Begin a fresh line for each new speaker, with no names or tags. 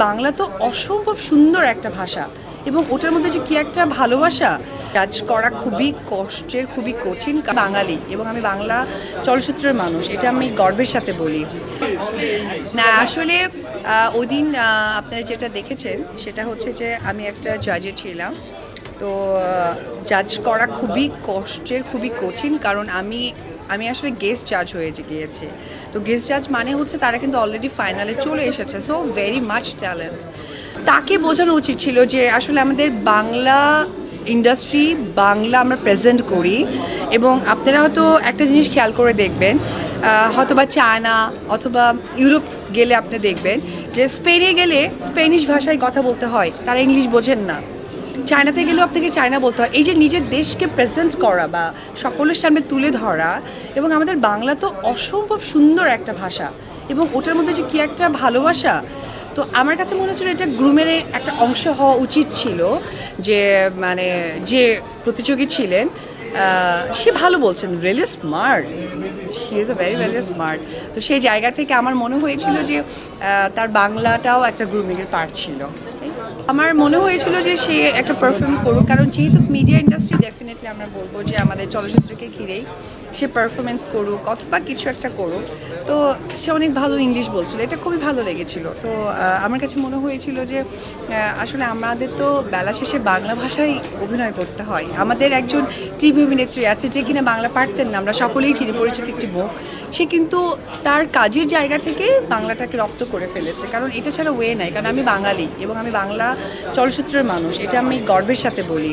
বাংলা তো অসম্ভব সুন্দর একটা ভাষা এবং ওটার মধ্যে যে কি একটা ভালোবাসা কাজ করা খুবই কষ্টের, খুবই কঠিন। বাঙালি এবং আমি বাংলা চলচ্চিত্রের মানুষ, এটা আমি গর্বের সাথে বলি। না আসলে ওই দিন আপনারা যেটা দেখেছেন সেটা হচ্ছে যে আমি একটা জাজে ছিলাম। তো জাজ করা খুবই কষ্টের, খুবই কঠিন, কারণ আমি আমি আসলে গেস্ট জাজ হয়ে গিয়েছি। তো গেস্ট জাজ মানে হচ্ছে তারা কিন্তু অলরেডি ফাইনালে চলে এসেছে, সো ভেরি মাচ ট্যালেন্ট। তাকে বোঝানো উচিত ছিল যে আসলে আমাদের বাংলা ইন্ডাস্ট্রি, বাংলা আমরা প্রেজেন্ট করি। এবং আপনারা হয়তো একটা জিনিস খেয়াল করে দেখবেন, হয়তো বা চায়না অথবা ইউরোপ গেলে আপনি দেখবেন যে স্পেনে গেলে স্পেনিশ ভাষায় কথা বলতে হয়, তারা ইংলিশ বোঝেন না। চায়নাতে গেলেও আপনাকে চায়না বলতে হয়। এই যে নিজের দেশকে প্রেজেন্ট করা বা সকলের সামনে তুলে ধরা, এবং আমাদের বাংলা তো অসম্ভব সুন্দর একটা ভাষা এবং ওটার মধ্যে যে কী একটা ভালোবাসা। তো আমার কাছে মনে হচ্ছিল এটা গ্রুমের একটা অংশ হওয়া উচিত ছিল। যে মানে যে প্রতিযোগী ছিলেন সে ভালো বলছেন, really smart, he is a very very smart. তো সেই জায়গা থেকে আমার মনে হয়েছিল যে তার বাংলাটাও একটা গ্রুমিংয়ের পার্ট ছিল। আমার মনে হয়েছিল যে সে একটা পারফর্ম করুক, কারণ যেহেতু মিডিয়া ইন্ডাস্ট্রি, ডেফিনেটলি আমরা বলবো যে আমাদের চলচ্চিত্রকে ঘিরেই সে পারফরমেন্স করুক অথবা কিছু একটা করুক। তো সে অনেক ভালো ইংলিশ বলছিল, এটা খুবই ভালো লেগেছিল। তো আমার কাছে মনে হয়েছিল যে আসলে আমাদের তো বেলা শেষে বাংলা ভাষায় অভিনয় করতে হয়। আমাদের একজন টিভি অভিনেত্রী আছে যে কিনা বাংলা পারতেন না, আমরা সকলেই চিনি, পরিচিত একটি মুখ। সে কিন্তু তার কাজের জায়গা থেকে বাংলাটাকে রপ্ত করে ফেলেছে, কারণ এটা ছাড়া ওয়ে নাই। কারণ আমি বাঙালি এবং আমি বাংলা চলচ্চিত্রের মানুষ, এটা আমি গর্বের সাথে বলি।